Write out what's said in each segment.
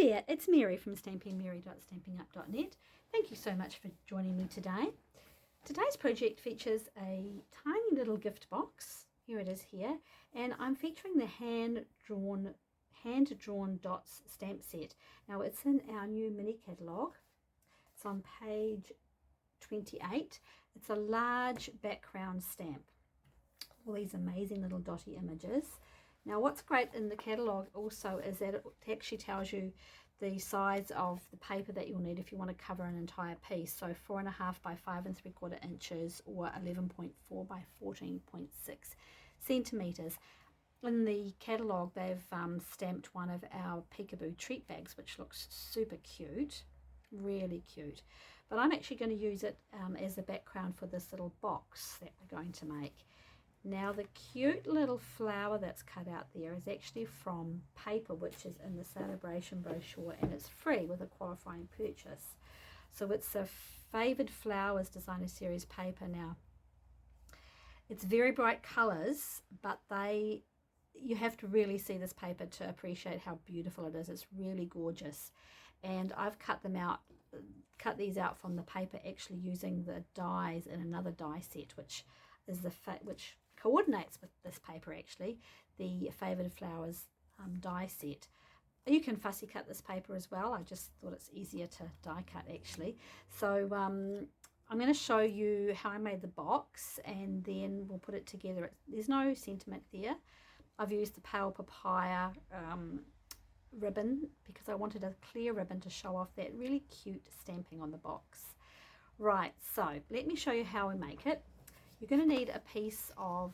there, it's Mary from stampingmary.stampinup.net. Thank you so much for joining me today. Today's project features a tiny little gift box. Here it is here, and I'm featuring the hand-drawn dots stamp set. Now it's in our new mini catalogue. It's on page 28. It's a large background stamp. All these amazing little dotty images. Now what's great in the catalogue also is that it actually tells you the size of the paper that you'll need if you want to cover an entire piece. So 4.5 by 5 3/4 inches or 11.4 by 14.6 centimetres. In the catalogue they've stamped one of our peekaboo treat bags, which looks super cute, really cute. But I'm actually going to use it as a background for this little box that we're going to make. Now the cute little flower that's cut out there is actually from paper which is in the celebration brochure, and it's free with a qualifying purchase. So it's a Favoured Flowers designer series paper. Now it's very bright colours, but you have to really see this paper to appreciate how beautiful it is. It's really gorgeous, and I've cut these out from the paper actually using the dies in another die set, which is which coordinates with this paper actually, the Favoured Flowers die set. You can fussy cut this paper as well. I just thought it's easier to die cut actually. So I'm going to show you how I made the box, and then we'll put it together. There's no sentiment there. I've used the pale papaya ribbon because I wanted a clear ribbon to show off that really cute stamping on the box. Right, so let me show you how we make it. You're going to need a piece of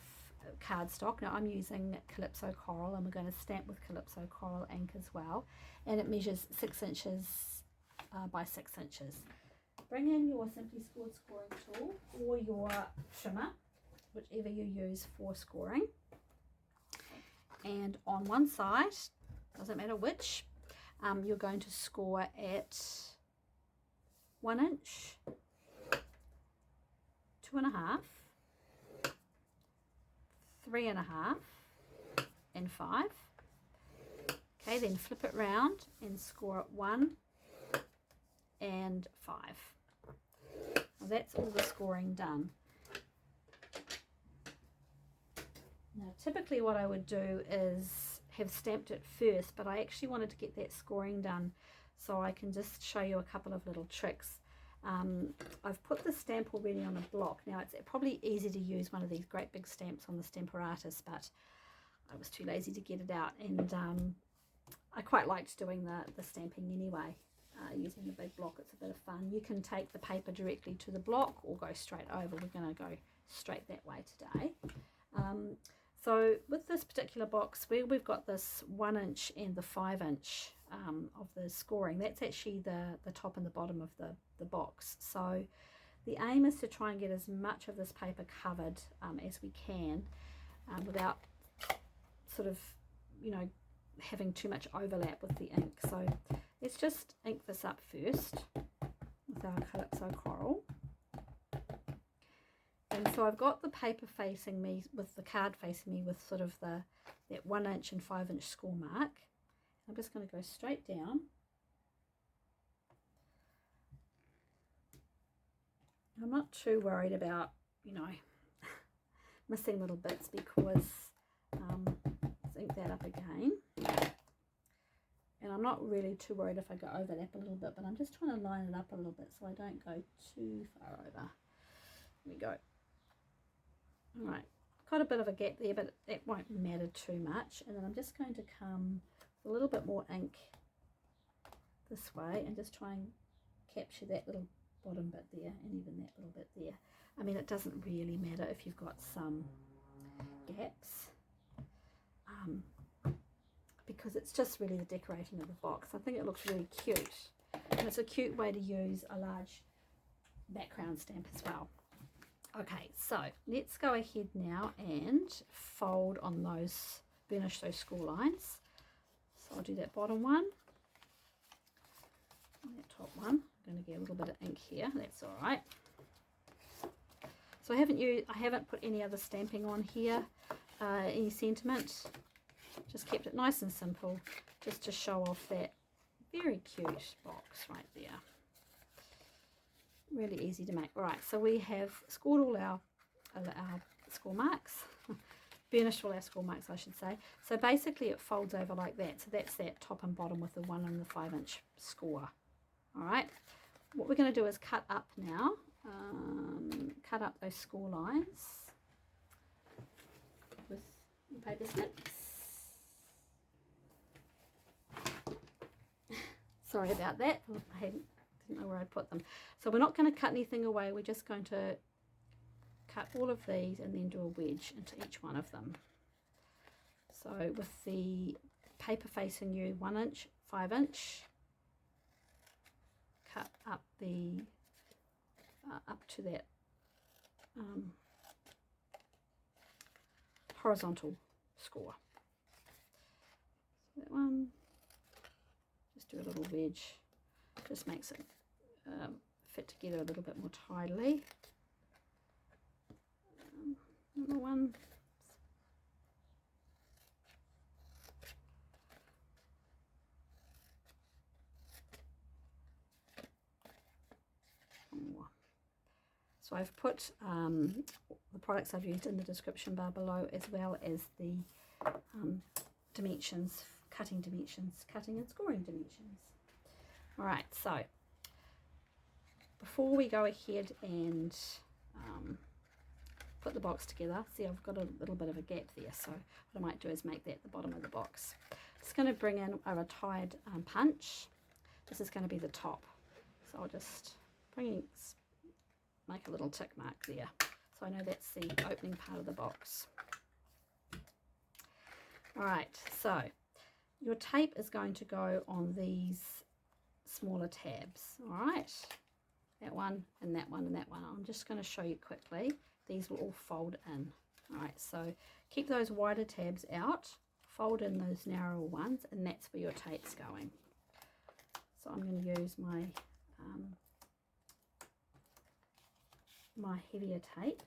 cardstock. Now I'm using Calypso Coral, and we're going to stamp with Calypso Coral ink as well, and it measures 6 inches by 6 inches. Bring in your Simply Scored scoring tool or your trimmer, whichever you use for scoring, and on one side, doesn't matter which, you're going to score at 1 inch, 2.5, 3.5 and 5. Okay, then flip it round and score at 1 and 5. Well, that's all the scoring done. Now typically what I would do is have stamped it first, but I actually wanted to get that scoring done so I can just show you a couple of little tricks. I've put the stamp already on a block. Now it's probably easy to use one of these great big stamps on the Stamparatus, but I was too lazy to get it out, and I quite liked doing the stamping anyway, using the big block. It's a bit of fun. You can take the paper directly to the block or go straight over. We're going to go straight that way today. So with this particular box, we've got this 1 inch and the 5 inch of the scoring. That's actually the top and the bottom of the box. So the aim is to try and get as much of this paper covered as we can without sort of, you know, having too much overlap with the ink. So let's just ink this up first with our Calypso Coral. And so I've got the paper facing me, with the card facing me with sort of that 1 inch and 5 inch score mark. I'm just going to go straight down. I'm not too worried about, you know, missing little bits because let's ink that up again. And I'm not really too worried if I go overlap a little bit, but I'm just trying to line it up a little bit so I don't go too far over. There we go. Alright, got a bit of a gap there, but that won't matter too much. And then I'm just going to come with a little bit more ink this way and just try and capture that little bottom bit there and even that little bit there. I mean, it doesn't really matter if you've got some gaps, because it's just really the decorating of the box. I think it looks really cute, and it's a cute way to use a large background stamp as well. Okay, so let's go ahead now and fold on those, burnish those score lines. So I'll do that bottom one and that top one. I'm going to get a little bit of ink here, that's all right. So I haven't put any other stamping on here, any sentiment. Just kept it nice and simple, just to show off that Very cute box right there. Really easy to make. All right, so we have scored all our score marks. Burnished all our score marks, I should say. So basically it folds over like that. So that's that top and bottom with the 1 and the 5-inch score. All right. What we're going to do is cut up now. Cut up those score lines with paper snips. Sorry about that. I didn't know where I'd put them. So we're not going to cut anything away. We're just going to cut all of these and then do a wedge into each one of them. So with the paper facing you 1-inch, 5-inch, cut up the up to that horizontal score. So that one, just do a little wedge, just makes it fit together a little bit more tidily. Another one. So I've put the products I've used in the description bar below, as well as the dimensions, cutting and scoring dimensions. All right, so before we go ahead and put the box together, see I've got a little bit of a gap there, so what I might do is make that the bottom of the box. Just going to bring in a retired punch. This is going to be the top, so I'll just make a little tick mark there, so I know that's the opening part of the box. All right, so your tape is going to go on these smaller tabs. All right, that one and that one and that one. I'm just going to show you quickly. These will all fold in. All right, so keep those wider tabs out, fold in those narrower ones, and that's where your tape's going. So I'm going to use my my heavier tape.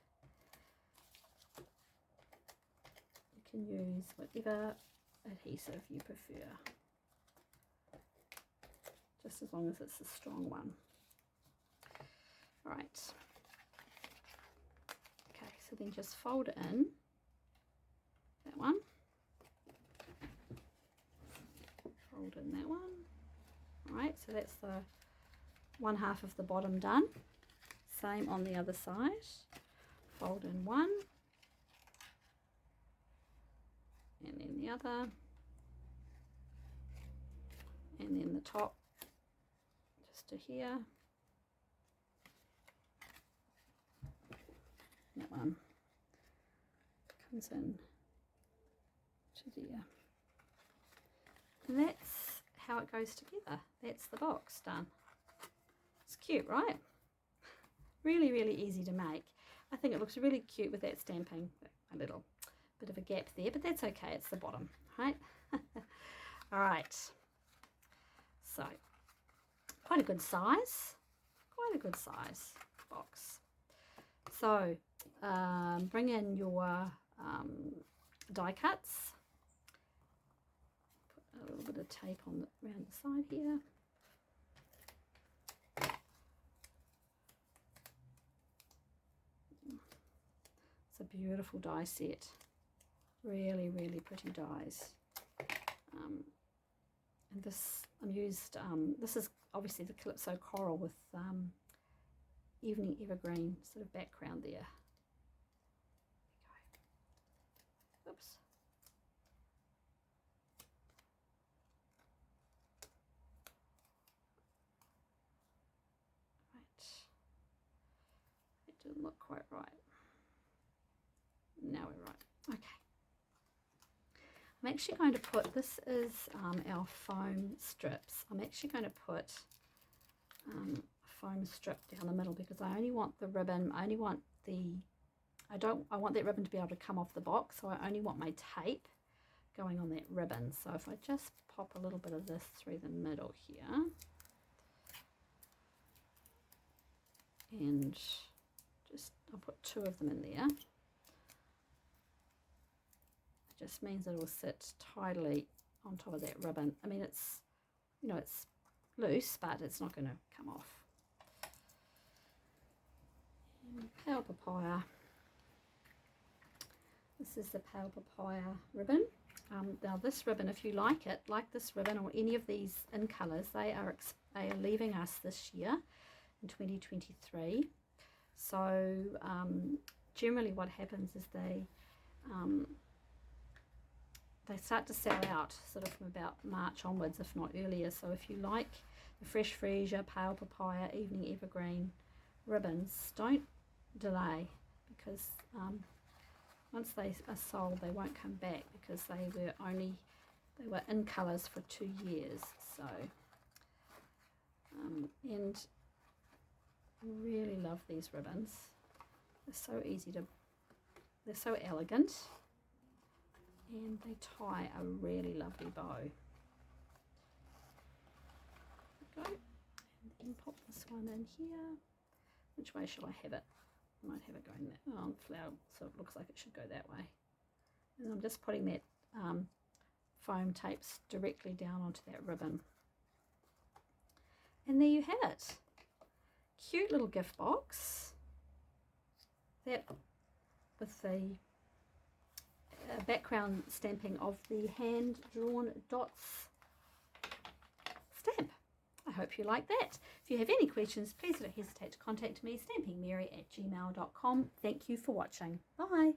You can use whatever adhesive you prefer, just as long as it's a strong one. All right. Okay, so then just fold in that one, fold in that one. All right, so that's the 1/2 of the bottom done. Same on the other side. Fold in one, and then the other, and then the top just to here. That one comes in to there. And that's how it goes together. That's the box done. It's cute, right? Really, really easy to make. I think it looks really cute with that stamping. A little bit of a gap there, but that's okay. It's the bottom, right? All right. So, quite a good size. Quite a good size box. So, bring in your die cuts. Put a little bit of tape on around the side here. It's a beautiful die set. Really, really pretty dies. And this this is obviously the Calypso Coral with Evening Evergreen sort of background there. Oops. Right. It didn't look quite right. Now we're right. Okay. I'm actually going to put, this is our foam strips. I'm actually going to put a foam strip down the middle because I only want the ribbon, I want that ribbon to be able to come off the box, so I only want my tape going on that ribbon. So if I just pop a little bit of this through the middle here, and just, I'll put 2 of them in there. Just means it will sit tidily on top of that ribbon. I mean, it's, you know, it's loose, but it's not going to come off. And pale papaya. This is the pale papaya ribbon. Now this ribbon, if you like it, like this ribbon or any of these in colours, they are leaving us this year in 2023. So generally what happens is they start to sell out sort of from about March onwards, if not earlier. So if you like the Fresh Freesia, Pale Papaya, Evening Evergreen ribbons, don't delay, because once they are sold, they won't come back, because they were in colours for 2 years. So and I really love these ribbons. They're so easy to, they're so elegant, and they tie a really lovely bow. There we go. And then pop this one in here. Which way shall I have it? I might have it going that, oh, flower, so it looks like it should go that way. And I'm just putting that foam tapes directly down onto that ribbon. And there you have it. Cute little gift box. That with the background stamping of the hand-drawn dots stamp. I hope you like that. If you have any questions, please don't hesitate to contact me, stampingmary@gmail.com. Thank you for watching. Bye.